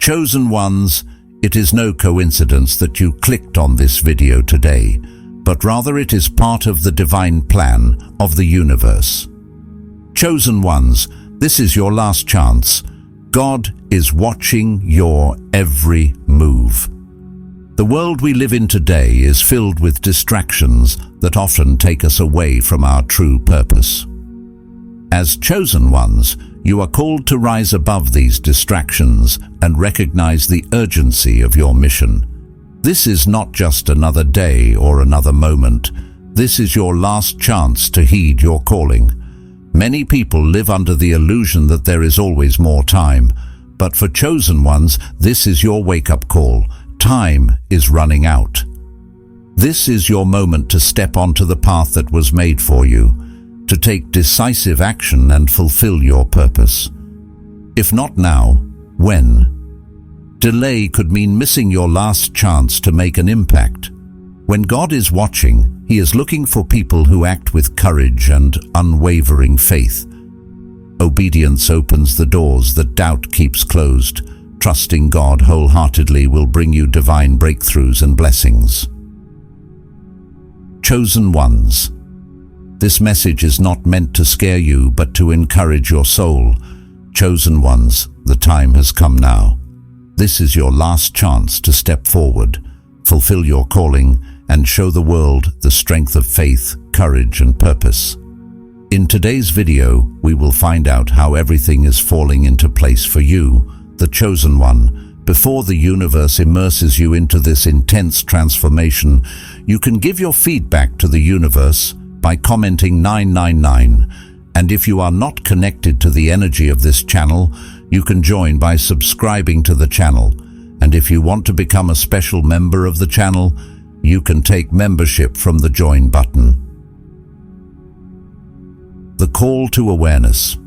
Chosen ones, it is no coincidence that you clicked on this video today, but rather it is part of the divine plan of the universe. Chosen ones, this is your last chance. God is watching your every move. The world we live in today is filled with distractions that often take us away from our true purpose. As chosen ones, you are called to rise above these distractions and recognize the urgency of your mission. This is not just another day or another moment. This is your last chance to heed your calling. Many people live under the illusion that there is always more time, but for chosen ones, this is your wake-up call. Time is running out. This is your moment to step onto the path that was made for you, to take decisive action and fulfill your purpose. If not now, when? Delay could mean missing your last chance to make an impact. When God is watching, He is looking for people who act with courage and unwavering faith. Obedience opens the doors that doubt keeps closed. Trusting God wholeheartedly will bring you divine breakthroughs and blessings. Chosen ones. This message is not meant to scare you, but to encourage your soul. Chosen ones, the time has come now. This is your last chance to step forward, fulfill your calling, and show the world the strength of faith, courage, and purpose. In today's video, we will find out how everything is falling into place for you, the chosen one. Before the universe immerses you into this intense transformation, you can give your feedback to the universe by commenting 999. And if you are not connected to the energy of this channel, you can join by subscribing to the channel. And if you want to become a special member of the channel, you can take membership from the join button. The call to awareness.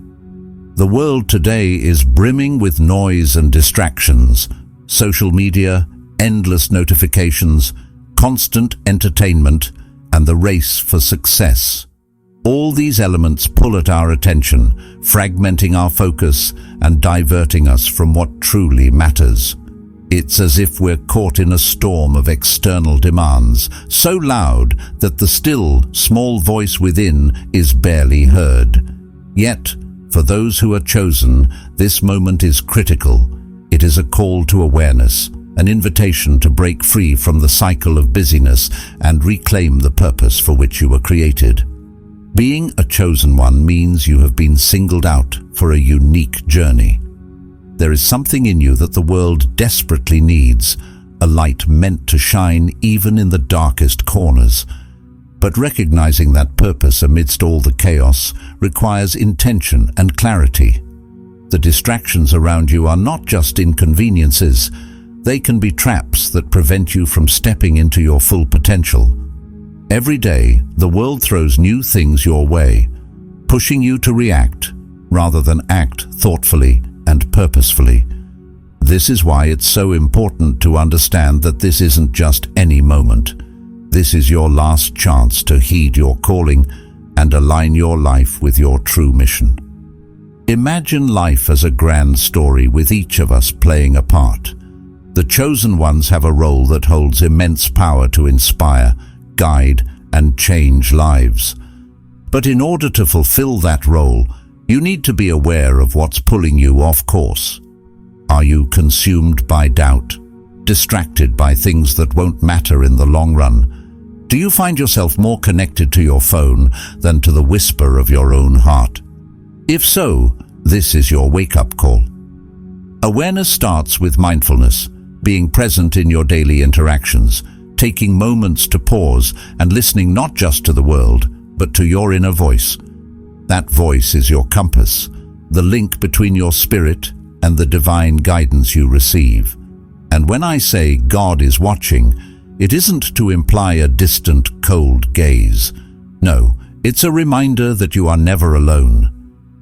The world today is brimming with noise and distractions. Social media, endless notifications, constant entertainment, and the race for success. All these elements pull at our attention, fragmenting our focus and diverting us from what truly matters. It's as if we're caught in a storm of external demands, so loud that the still, small voice within is barely heard. Yet, for those who are chosen, this moment is critical. It is a call to awareness, an invitation to break free from the cycle of busyness and reclaim the purpose for which you were created. Being a chosen one means you have been singled out for a unique journey. There is something in you that the world desperately needs, a light meant to shine even in the darkest corners. But recognizing that purpose amidst all the chaos requires intention and clarity. The distractions around you are not just inconveniences. They can be traps that prevent you from stepping into your full potential. Every day, the world throws new things your way, pushing you to react rather than act thoughtfully and purposefully. This is why it's so important to understand that this isn't just any moment. This is your last chance to heed your calling and align your life with your true mission. Imagine life as a grand story with each of us playing a part. The chosen ones have a role that holds immense power to inspire, guide, and change lives. But in order to fulfill that role, you need to be aware of what's pulling you off course. Are you consumed by doubt, distracted by things that won't matter in the long run? Do you find yourself more connected to your phone than to the whisper of your own heart? If so, this is your wake-up call. Awareness starts with mindfulness, being present in your daily interactions, taking moments to pause and listening not just to the world, but to your inner voice. That voice is your compass, the link between your spirit and the divine guidance you receive. And when I say God is watching, it isn't to imply a distant, cold gaze. No, it's a reminder that you are never alone.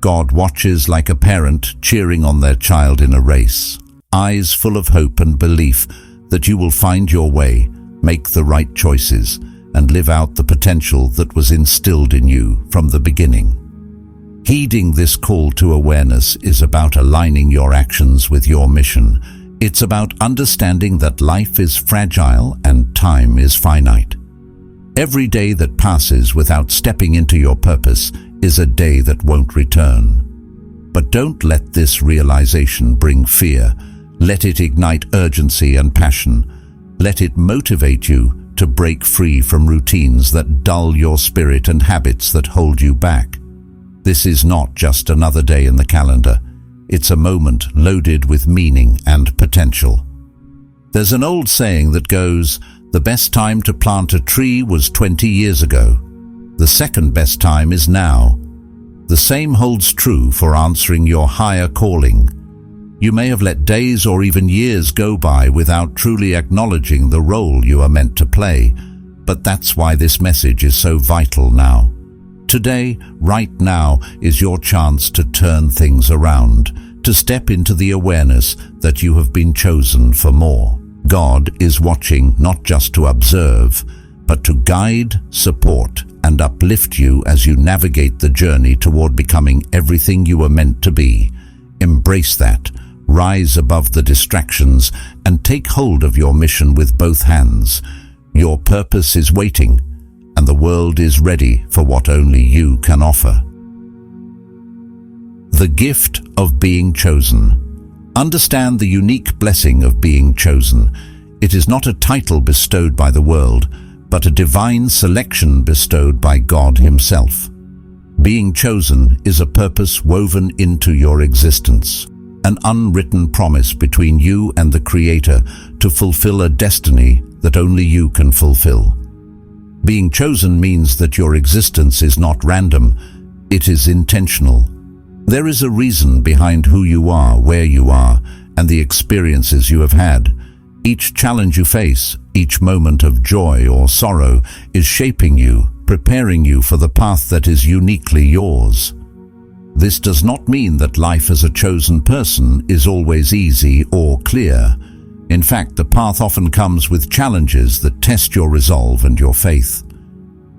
God watches like a parent cheering on their child in a race, eyes full of hope and belief that you will find your way, make the right choices, and live out the potential that was instilled in you from the beginning. Heeding this call to awareness is about aligning your actions with your mission. It's about understanding that life is fragile and time is finite. Every day that passes without stepping into your purpose is a day that won't return. But don't let this realization bring fear. Let it ignite urgency and passion. Let it motivate you to break free from routines that dull your spirit and habits that hold you back. This is not just another day in the calendar. It's a moment loaded with meaning and potential. There's an old saying that goes, "The best time to plant a tree was 20 years ago. The second best time is now." The same holds true for answering your higher calling. You may have let days or even years go by without truly acknowledging the role you are meant to play, but that's why this message is so vital now. Today, right now, is your chance to turn things around, to step into the awareness that you have been chosen for more. God is watching not just to observe, but to guide, support, and uplift you as you navigate the journey toward becoming everything you were meant to be. Embrace that. Rise above the distractions and take hold of your mission with both hands. Your purpose is waiting, and the world is ready for what only you can offer. The gift of being chosen. Understand the unique blessing of being chosen. It is not a title bestowed by the world, but a divine selection bestowed by God Himself. Being chosen is a purpose woven into your existence, an unwritten promise between you and the Creator to fulfill a destiny that only you can fulfill. Being chosen means that your existence is not random, it is intentional. There is a reason behind who you are, where you are, and the experiences you have had. Each challenge you face, each moment of joy or sorrow is shaping you, preparing you for the path that is uniquely yours. This does not mean that life as a chosen person is always easy or clear. In fact, the path often comes with challenges that test your resolve and your faith.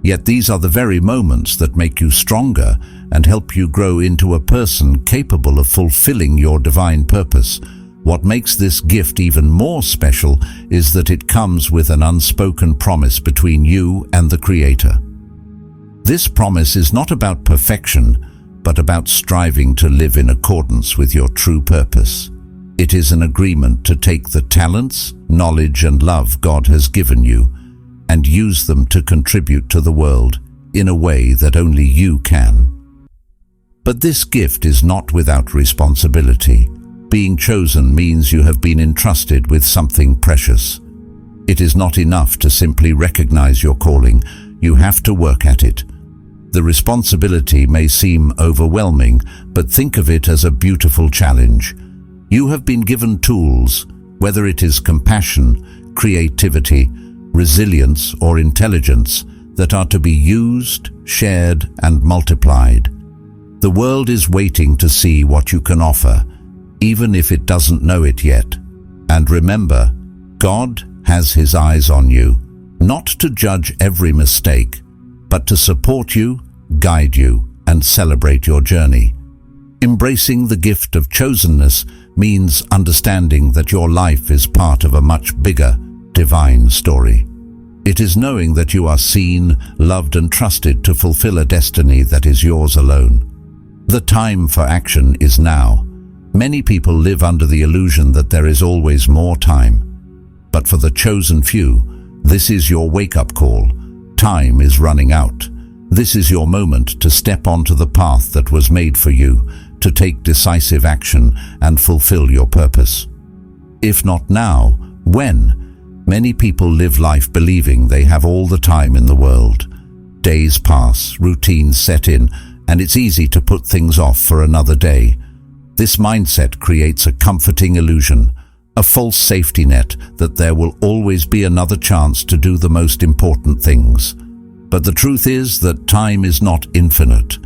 Yet these are the very moments that make you stronger and help you grow into a person capable of fulfilling your divine purpose. What makes this gift even more special is that it comes with an unspoken promise between you and the Creator. This promise is not about perfection, but about striving to live in accordance with your true purpose. It is an agreement to take the talents, knowledge, and love God has given you and use them to contribute to the world in a way that only you can. But this gift is not without responsibility. Being chosen means you have been entrusted with something precious. It is not enough to simply recognize your calling. You have to work at it. The responsibility may seem overwhelming, but think of it as a beautiful challenge. You have been given tools, whether it is compassion, creativity, resilience, or intelligence, that are to be used, shared, and multiplied. The world is waiting to see what you can offer, even if it doesn't know it yet. And remember, God has His eyes on you, not to judge every mistake, but to support you, guide you, and celebrate your journey. Embracing the gift of chosenness means understanding that your life is part of a much bigger, divine story. It is knowing that you are seen, loved, and trusted to fulfill a destiny that is yours alone. The time for action is now. Many people live under the illusion that there is always more time. But for the chosen few, this is your wake-up call. Time is running out. This is your moment to step onto the path that was made for you, to take decisive action and fulfill your purpose. If not now, when? Many people live life believing they have all the time in the world. Days pass, routines set in, and it's easy to put things off for another day. This mindset creates a comforting illusion, a false safety net that there will always be another chance to do the most important things. But the truth is that time is not infinite.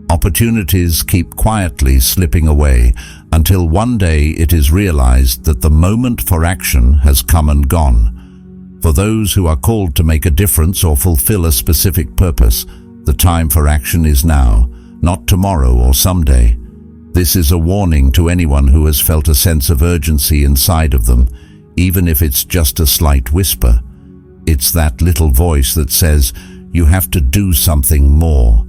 Opportunities keep quietly slipping away until one day it is realized that the moment for action has come and gone. For those who are called to make a difference or fulfill a specific purpose, the time for action is now, not tomorrow or someday. This is a warning to anyone who has felt a sense of urgency inside of them, even if it's just a slight whisper. It's that little voice that says, you have to do something more.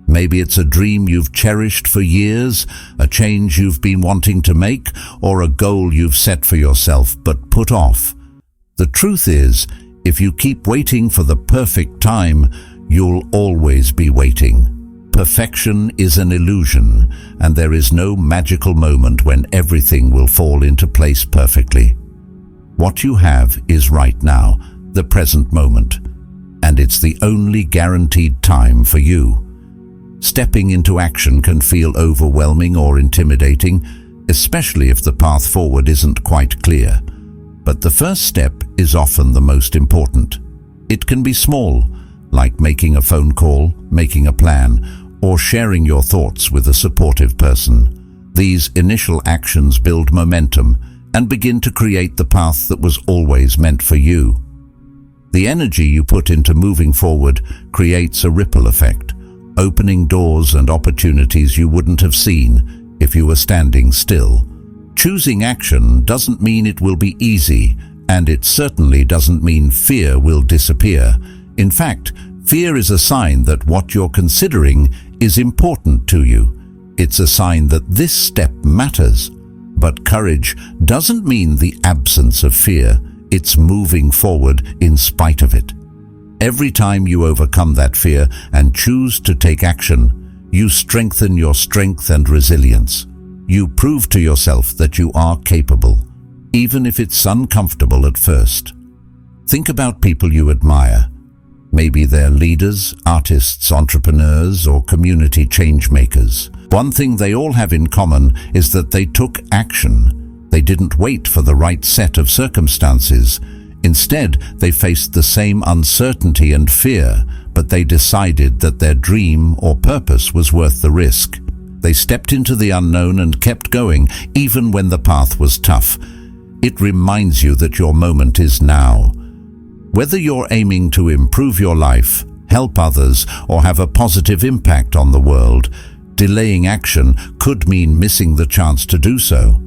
Maybe it's a dream you've cherished for years, a change you've been wanting to make, or a goal you've set for yourself but put off. The truth is, if you keep waiting for the perfect time, you'll always be waiting. Perfection is an illusion, and there is no magical moment when everything will fall into place perfectly. What you have is right now, the present moment, and it's the only guaranteed time for you. Stepping into action can feel overwhelming or intimidating, especially if the path forward isn't quite clear. But the first step is often the most important. It can be small, like making a phone call, making a plan, or sharing your thoughts with a supportive person. These initial actions build momentum and begin to create the path that was always meant for you. The energy you put into moving forward creates a ripple effect, opening doors and opportunities you wouldn't have seen if you were standing still. Choosing action doesn't mean it will be easy, and it certainly doesn't mean fear will disappear. In fact, fear is a sign that what you're considering is important to you. It's a sign that this step matters. But courage doesn't mean the absence of fear. It's moving forward in spite of it. Every time you overcome that fear and choose to take action, you strengthen your strength and resilience. You prove to yourself that you are capable, even if it's uncomfortable at first. Think about people you admire. Maybe they're leaders, artists, entrepreneurs, or community change makers. One thing they all have in common is that they took action. They didn't wait for the right set of circumstances. Instead, they faced the same uncertainty and fear, but they decided that their dream or purpose was worth the risk. They stepped into the unknown and kept going, even when the path was tough. It reminds you that your moment is now. Whether you're aiming to improve your life, help others, or have a positive impact on the world, delaying action could mean missing the chance to do so.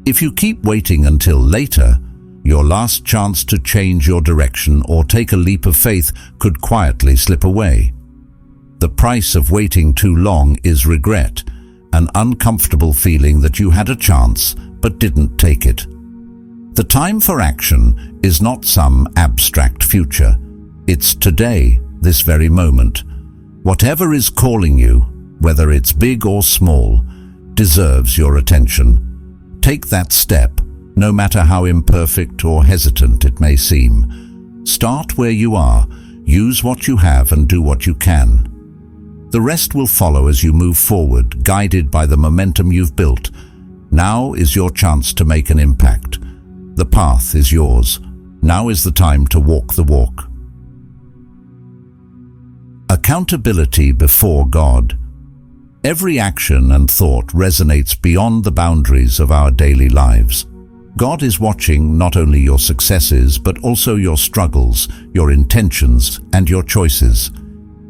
If you keep waiting until later, your last chance to change your direction or take a leap of faith could quietly slip away. The price of waiting too long is regret, an uncomfortable feeling that you had a chance but didn't take it. The time for action is not some abstract future. It's today, this very moment. Whatever is calling you, whether it's big or small, deserves your attention. Take that step, no matter how imperfect or hesitant it may seem. Start where you are, use what you have, and do what you can. The rest will follow as you move forward, guided by the momentum you've built. Now is your chance to make an impact. The path is yours. Now is the time to walk the walk. Accountability before God. Every action and thought resonates beyond the boundaries of our daily lives. God is watching not only your successes, but also your struggles, your intentions, and your choices,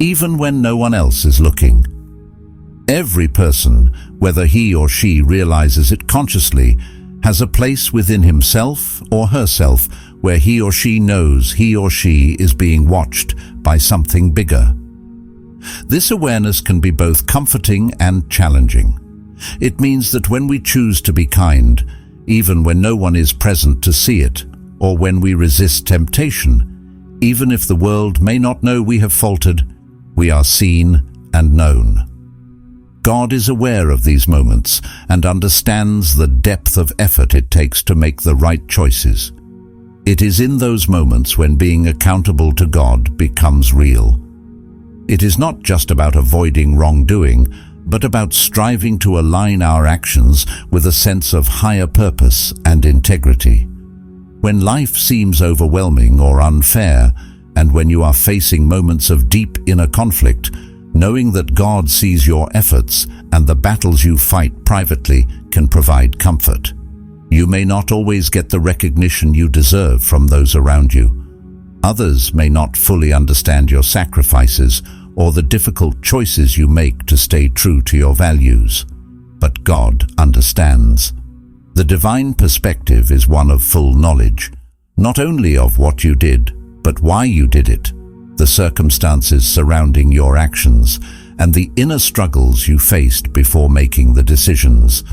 even when no one else is looking. Every person, whether he or she realizes it consciously, has a place within himself or herself where he or she knows he or she is being watched by something bigger. This awareness can be both comforting and challenging. It means that when we choose to be kind, even when no one is present to see it, or when we resist temptation, even if the world may not know we have faltered, we are seen and known. God is aware of these moments and understands the depth of effort it takes to make the right choices. It is in those moments when being accountable to God becomes real. It is not just about avoiding wrongdoing, but about striving to align our actions with a sense of higher purpose and integrity. When life seems overwhelming or unfair, and when you are facing moments of deep inner conflict, knowing that God sees your efforts and the battles you fight privately can provide comfort. You may not always get the recognition you deserve from those around you. Others may not fully understand your sacrifices or the difficult choices you make to stay true to your values. but God understands. The divine perspective is one of full knowledge, not only of what you did, but why you did it, the circumstances surrounding your actions, and the inner struggles you faced before making the decisions.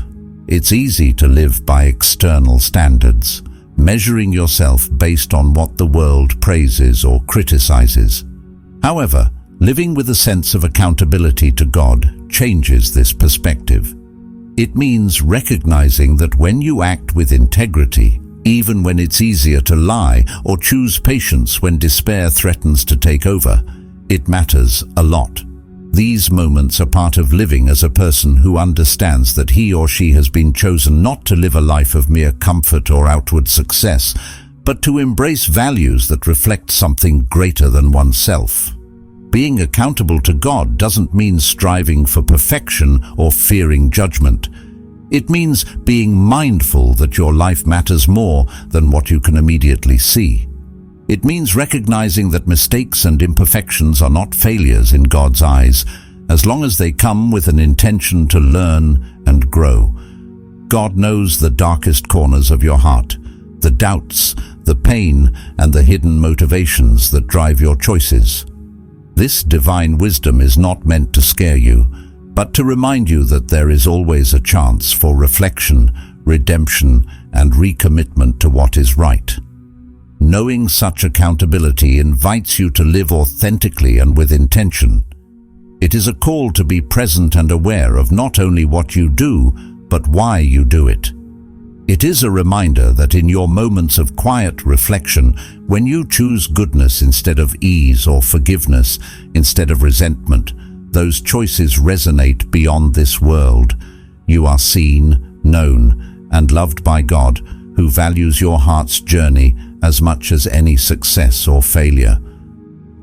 It's easy to live by external standards, measuring yourself based on what the world praises or criticizes. However, living with a sense of accountability to God changes this perspective. It means recognizing that when you act with integrity, even when it's easier to lie or choose patience when despair threatens to take over, it matters a lot. These moments are part of living as a person who understands that he or she has been chosen not to live a life of mere comfort or outward success, but to embrace values that reflect something greater than oneself. Being accountable to God doesn't mean striving for perfection or fearing judgment. It means being mindful that your life matters more than what you can immediately see. It means recognizing that mistakes and imperfections are not failures in God's eyes, as long as they come with an intention to learn and grow. God knows the darkest corners of your heart, the doubts, the pain, and the hidden motivations that drive your choices. This divine wisdom is not meant to scare you, but to remind you that there is always a chance for reflection, redemption, and recommitment to what is right. Knowing such accountability invites you to live authentically and with intention. It is a call to be present and aware of not only what you do, but why you do it. It is a reminder that in your moments of quiet reflection, when you choose goodness instead of ease or forgiveness instead of resentment, those choices resonate beyond this world. You are seen, known, and loved by God, who values your heart's journey as much as any success or failure.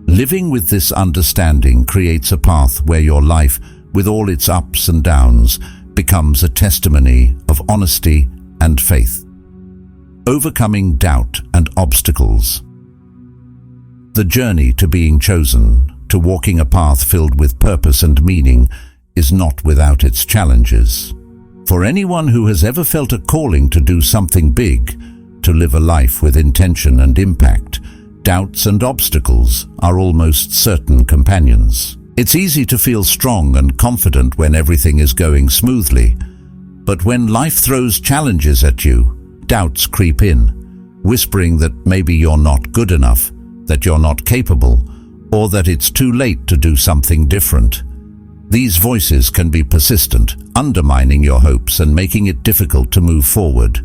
Living with this understanding creates a path where your life, with all its ups and downs, becomes a testimony of honesty and faith. Overcoming doubt and obstacles. The journey to being chosen, to walking a path filled with purpose and meaning, is not without its challenges. For anyone who has ever felt a calling to do something big, to live a life with intention and impact, doubts and obstacles are almost certain companions. It's easy to feel strong and confident when everything is going smoothly, but when life throws challenges at you, doubts creep in, whispering that maybe you're not good enough, that you're not capable, or that it's too late to do something different. These voices can be persistent, undermining your hopes and making it difficult to move forward.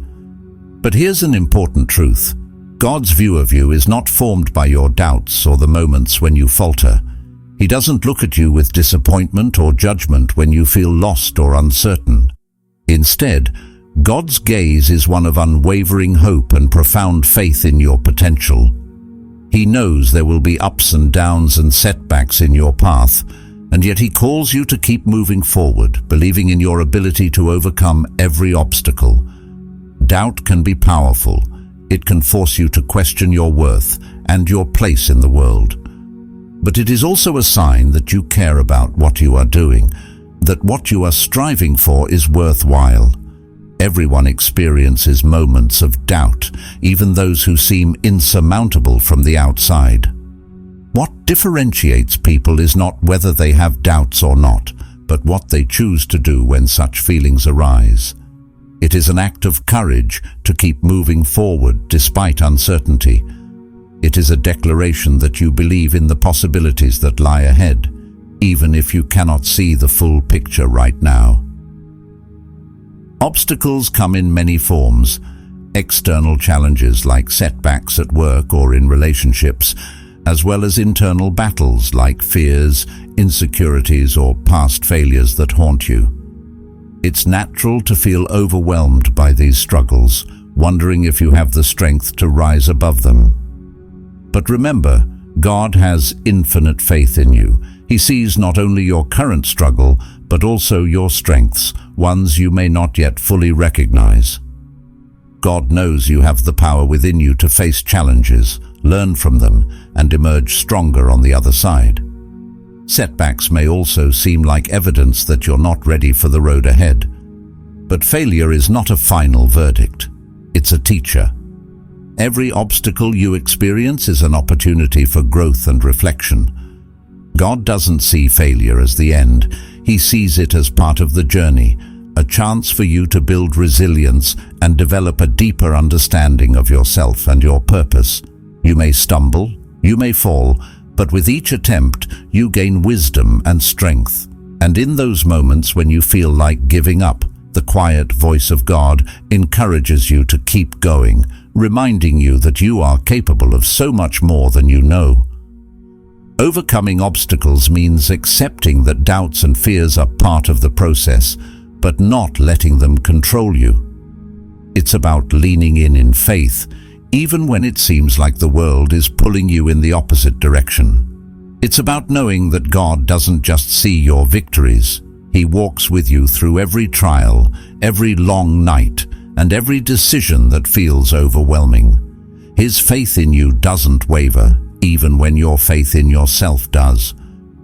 But here's an important truth. God's view of you is not formed by your doubts or the moments when you falter. He doesn't look at you with disappointment or judgment when you feel lost or uncertain. Instead, God's gaze is one of unwavering hope and profound faith in your potential. He knows there will be ups and downs and setbacks in your path, and yet He calls you to keep moving forward, believing in your ability to overcome every obstacle. Doubt can be powerful. It can force you to question your worth and your place in the world. But it is also a sign that you care about what you are doing, that what you are striving for is worthwhile. Everyone experiences moments of doubt, even those who seem insurmountable from the outside. What differentiates people is not whether they have doubts or not, but what they choose to do when such feelings arise. It is an act of courage to keep moving forward despite uncertainty. It is a declaration that you believe in the possibilities that lie ahead, even if you cannot see the full picture right now. Obstacles come in many forms. External challenges like setbacks at work or in relationships, as well as internal battles like fears, insecurities, or past failures that haunt you. It's natural to feel overwhelmed by these struggles, wondering if you have the strength to rise above them. But remember, God has infinite faith in you. He sees not only your current struggle, but also your strengths, ones you may not yet fully recognize. God knows you have the power within you to face challenges, learn from them, and emerge stronger on the other side. Setbacks may also seem like evidence that you're not ready for the road ahead. But failure is not a final verdict. It's a teacher. Every obstacle you experience is an opportunity for growth and reflection. God doesn't see failure as the end. He sees it as part of the journey, a chance for you to build resilience and develop a deeper understanding of yourself and your purpose. You may stumble, you may fall, but with each attempt, you gain wisdom and strength. And in those moments when you feel like giving up, the quiet voice of God encourages you to keep going, reminding you that you are capable of so much more than you know. Overcoming obstacles means accepting that doubts and fears are part of the process, but not letting them control you. It's about leaning in faith, even when it seems like the world is pulling you in the opposite direction. It's about knowing that God doesn't just see your victories. He walks with you through every trial, every long night, and every decision that feels overwhelming. His faith in you doesn't waver, even when your faith in yourself does.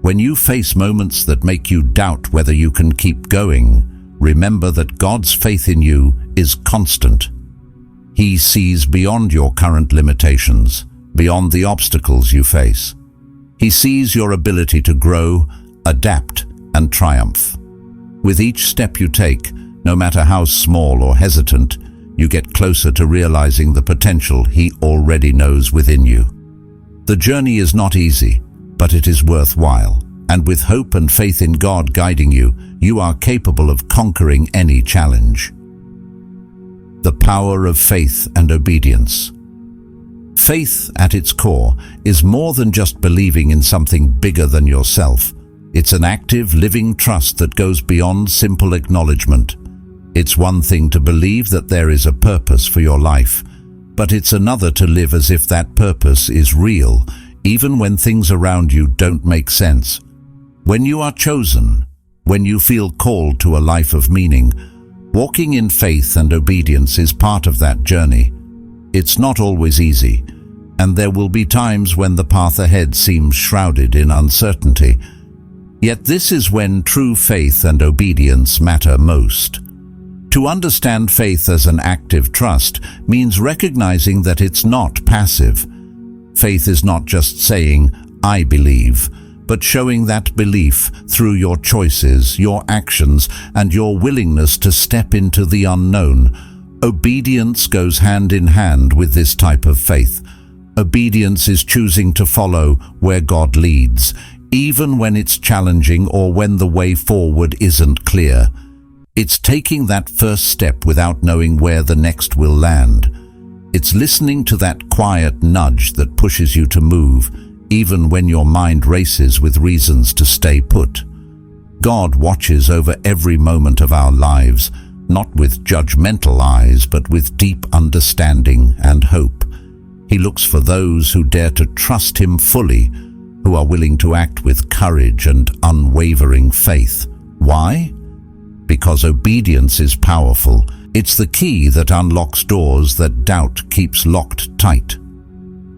When you face moments that make you doubt whether you can keep going, remember that God's faith in you is constant. He sees beyond your current limitations, beyond the obstacles you face. He sees your ability to grow, adapt, and triumph. With each step you take, no matter how small or hesitant, you get closer to realizing the potential He already knows within you. The journey is not easy, but it is worthwhile, and with hope and faith in God guiding you, you are capable of conquering any challenge. The power of faith and obedience. Faith, at its core, is more than just believing in something bigger than yourself. It's an active, living trust that goes beyond simple acknowledgement. It's one thing to believe that there is a purpose for your life, but it's another to live as if that purpose is real, even when things around you don't make sense. When you are chosen, when you feel called to a life of meaning, walking in faith and obedience is part of that journey. It's not always easy, and there will be times when the path ahead seems shrouded in uncertainty. Yet this is when true faith and obedience matter most. To understand faith as an active trust means recognizing that it's not passive. Faith is not just saying, "I believe," but showing that belief through your choices, your actions, and your willingness to step into the unknown. Obedience goes hand in hand with this type of faith. Obedience is choosing to follow where God leads, even when it's challenging or when the way forward isn't clear. It's taking that first step without knowing where the next will land. It's listening to that quiet nudge that pushes you to move, even when your mind races with reasons to stay put. God watches over every moment of our lives, not with judgmental eyes, but with deep understanding and hope. He looks for those who dare to trust Him fully, who are willing to act with courage and unwavering faith. Why? Because obedience is powerful. It's the key that unlocks doors that doubt keeps locked tight.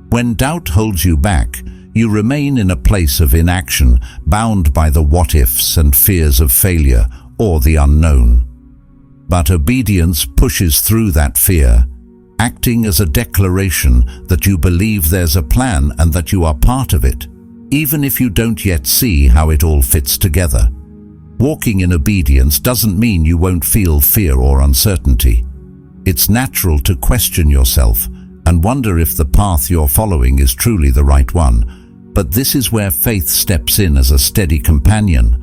When doubt holds you back, you remain in a place of inaction, bound by the what-ifs and fears of failure or the unknown. But obedience pushes through that fear, acting as a declaration that you believe there's a plan and that you are part of it, even if you don't yet see how it all fits together. Walking in obedience doesn't mean you won't feel fear or uncertainty. It's natural to question yourself and wonder if the path you're following is truly the right one. But this is where faith steps in as a steady companion.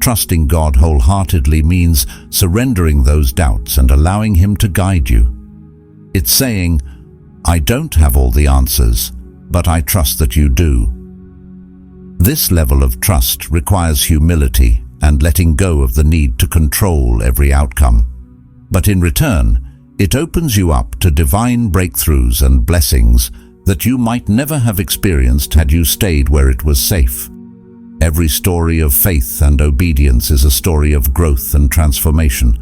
Trusting God wholeheartedly means surrendering those doubts and allowing Him to guide you. It's saying, "I don't have all the answers, but I trust that you do." This level of trust requires humility and letting go of the need to control every outcome. But in return, it opens you up to divine breakthroughs and blessings that you might never have experienced had you stayed where it was safe. Every story of faith and obedience is a story of growth and transformation.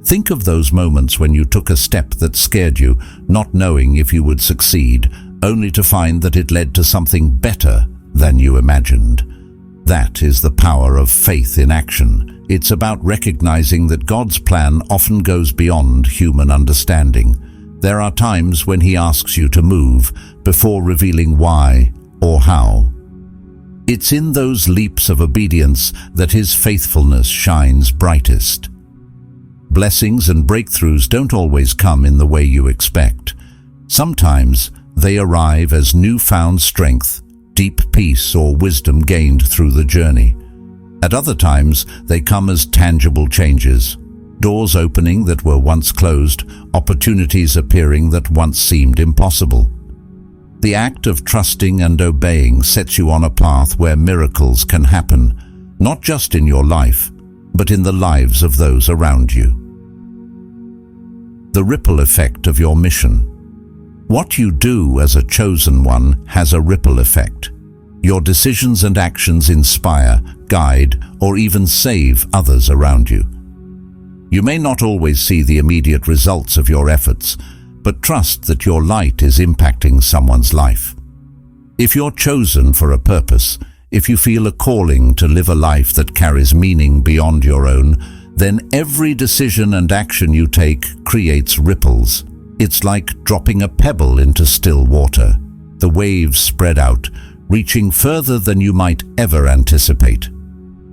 Think of those moments when you took a step that scared you, not knowing if you would succeed, only to find that it led to something better than you imagined. That is the power of faith in action, It's about recognizing that God's plan often goes beyond human understanding. There are times when He asks you to move before revealing why or how. It's in those leaps of obedience that His faithfulness shines brightest. Blessings and breakthroughs don't always come in the way you expect. Sometimes they arrive as newfound strength, deep peace, or wisdom gained through the journey. At other times, they come as tangible changes, doors opening that were once closed, opportunities appearing that once seemed impossible. The act of trusting and obeying sets you on a path where miracles can happen, not just in your life, but in the lives of those around you. The ripple effect of your mission. What you do as a chosen one has a ripple effect. Your decisions and actions inspire, guide, or even save others around you. You may not always see the immediate results of your efforts, but trust that your light is impacting someone's life. If you're chosen for a purpose, if you feel a calling to live a life that carries meaning beyond your own, then every decision and action you take creates ripples. It's like dropping a pebble into still water. The waves spread out, reaching further than you might ever anticipate.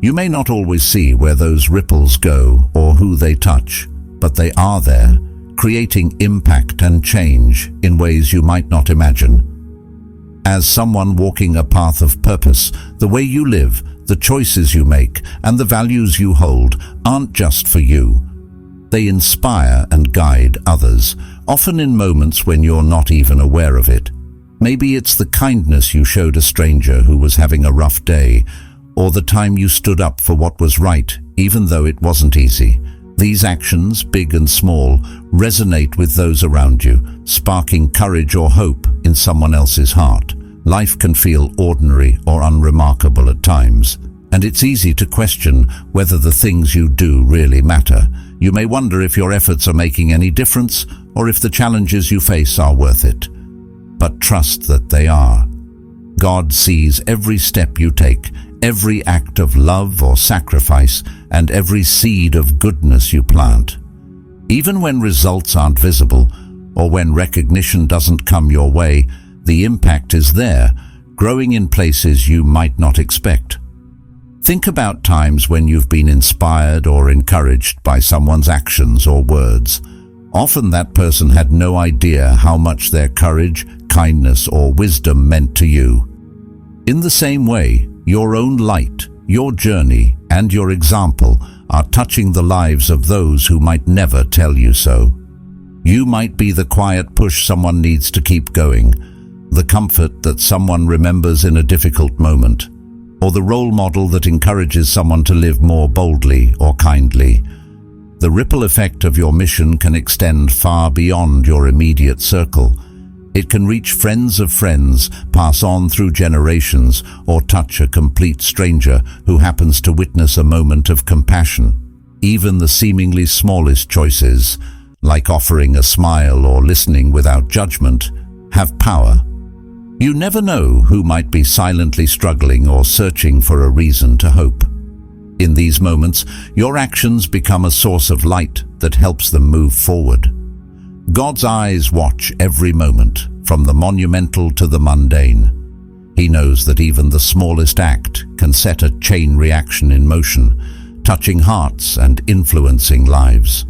You may not always see where those ripples go or who they touch, but they are there, creating impact and change in ways you might not imagine. As someone walking a path of purpose, the way you live, the choices you make, and the values you hold aren't just for you. They inspire and guide others, often in moments when you're not even aware of it. Maybe it's the kindness you showed a stranger who was having a rough day, or the time you stood up for what was right, even though it wasn't easy. These actions, big and small, resonate with those around you, sparking courage or hope in someone else's heart. Life can feel ordinary or unremarkable at times, and it's easy to question whether the things you do really matter. You may wonder if your efforts are making any difference, or if the challenges you face are worth it. But trust that they are. God sees every step you take, every act of love or sacrifice, and every seed of goodness you plant. Even when results aren't visible, or when recognition doesn't come your way, the impact is there, growing in places you might not expect. Think about times when you've been inspired or encouraged by someone's actions or words. Often that person had no idea how much their courage, kindness, or wisdom meant to you. In the same way, your own light, your journey, and your example are touching the lives of those who might never tell you so. You might be the quiet push someone needs to keep going, the comfort that someone remembers in a difficult moment, or the role model that encourages someone to live more boldly or kindly. The ripple effect of your mission can extend far beyond your immediate circle. It can reach friends of friends, pass on through generations, or touch a complete stranger who happens to witness a moment of compassion. Even the seemingly smallest choices, like offering a smile or listening without judgment, have power. You never know who might be silently struggling or searching for a reason to hope. In these moments, your actions become a source of light that helps them move forward. God's eyes watch every moment, from the monumental to the mundane. He knows that even the smallest act can set a chain reaction in motion, touching hearts and influencing lives.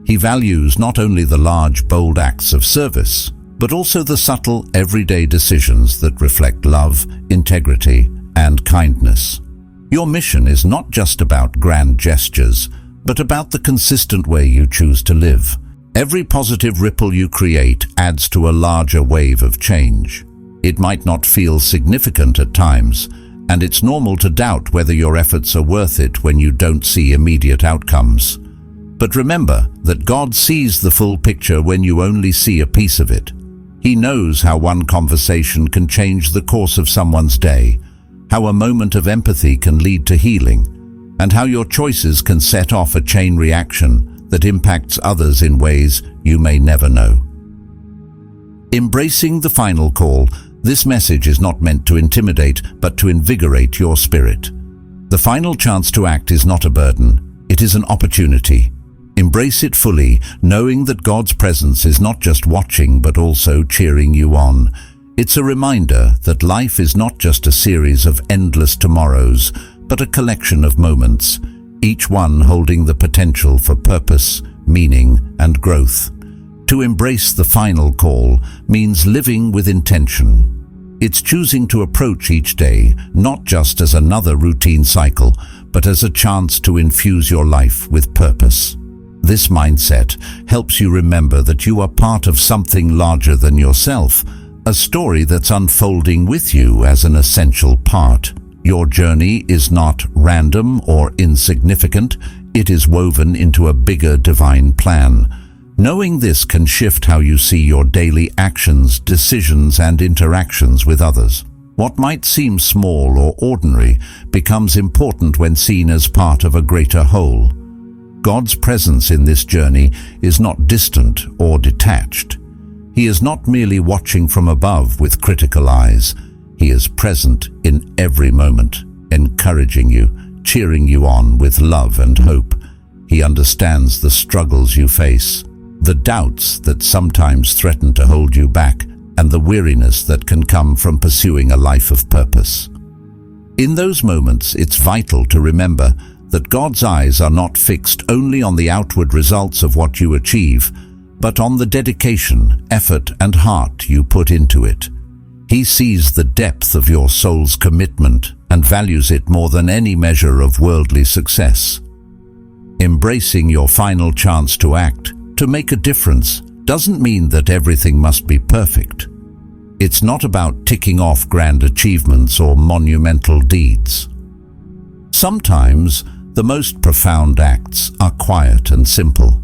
He values not only the large, bold acts of service, but also the subtle, everyday decisions that reflect love, integrity, and kindness. Your mission is not just about grand gestures, but about the consistent way you choose to live. Every positive ripple you create adds to a larger wave of change. It might not feel significant at times, and it's normal to doubt whether your efforts are worth it when you don't see immediate outcomes. But remember that God sees the full picture when you only see a piece of it. He knows how one conversation can change the course of someone's day, how a moment of empathy can lead to healing, and how your choices can set off a chain reaction that impacts others in ways you may never know. Embracing the final call, this message is not meant to intimidate, but to invigorate your spirit. The final chance to act is not a burden, it is an opportunity. Embrace it fully, knowing that God's presence is not just watching but also cheering you on. It's a reminder that life is not just a series of endless tomorrows, but a collection of moments, each one holding the potential for purpose, meaning, and growth. To embrace the final call means living with intention. It's choosing to approach each day not just as another routine cycle, but as a chance to infuse your life with purpose. This mindset helps you remember that you are part of something larger than yourself, a story that's unfolding with you as an essential part. Your journey is not random or insignificant, it is woven into a bigger divine plan. Knowing this can shift how you see your daily actions, decisions, and interactions with others. What might seem small or ordinary becomes important when seen as part of a greater whole. God's presence in this journey is not distant or detached. He is not merely watching from above with critical eyes. He is present in every moment, encouraging you, cheering you on with love and hope. He understands the struggles you face, the doubts that sometimes threaten to hold you back, and the weariness that can come from pursuing a life of purpose. In those moments, it's vital to remember that God's eyes are not fixed only on the outward results of what you achieve, but on the dedication, effort, and heart you put into it. He sees the depth of your soul's commitment and values it more than any measure of worldly success. Embracing your final chance to act, to make a difference, doesn't mean that everything must be perfect. It's not about ticking off grand achievements or monumental deeds. Sometimes, the most profound acts are quiet and simple,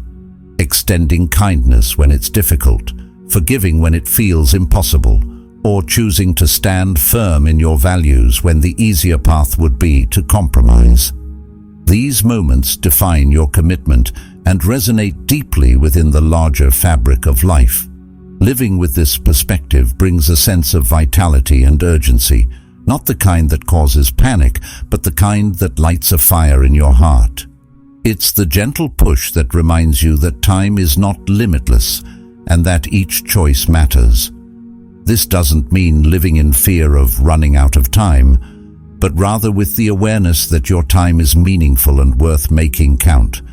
extending kindness when it's difficult, forgiving when it feels impossible, or choosing to stand firm in your values when the easier path would be to compromise. These moments define your commitment and resonate deeply within the larger fabric of life. Living with this perspective brings a sense of vitality and urgency, not the kind that causes panic, but the kind that lights a fire in your heart. It's the gentle push that reminds you that time is not limitless and that each choice matters. This doesn't mean living in fear of running out of time, but rather with the awareness that your time is meaningful and worth making count.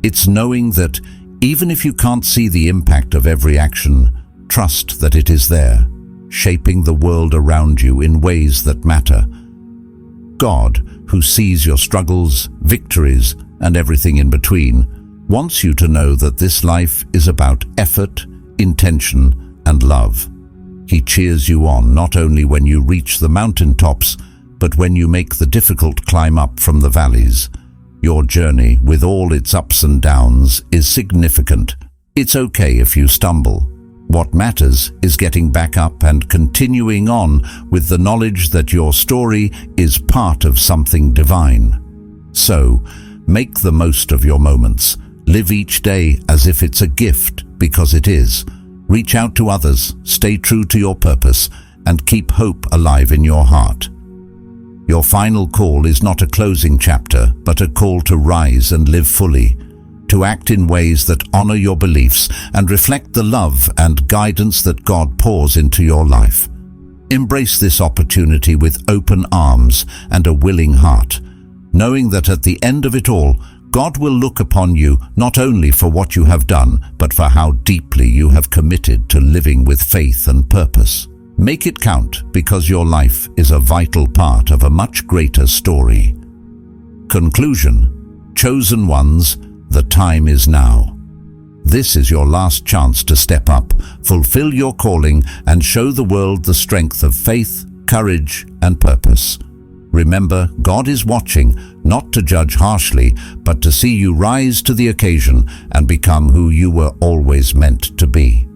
It's knowing that even if you can't see the impact of every action, trust that it is there, shaping the world around you in ways that matter. God, who sees your struggles, victories, and everything in between, wants you to know that this life is about effort, intention, and love. He cheers you on not only when you reach the mountaintops, but when you make the difficult climb up from the valleys. Your journey, with all its ups and downs, is significant. It's okay if you stumble. What matters is getting back up and continuing on with the knowledge that your story is part of something divine. So, make the most of your moments. Live each day as if it's a gift, because it is. Reach out to others, stay true to your purpose, and keep hope alive in your heart. Your final call is not a closing chapter, but a call to rise and live fully, to act in ways that honor your beliefs and reflect the love and guidance that God pours into your life. Embrace this opportunity with open arms and a willing heart, knowing that at the end of it all, God will look upon you not only for what you have done, but for how deeply you have committed to living with faith and purpose. Make it count, because your life is a vital part of a much greater story. Conclusion: chosen ones, the time is now. This is your last chance to step up, fulfill your calling, and show the world the strength of faith, courage, and purpose. Remember, God is watching, not to judge harshly, but to see you rise to the occasion and become who you were always meant to be.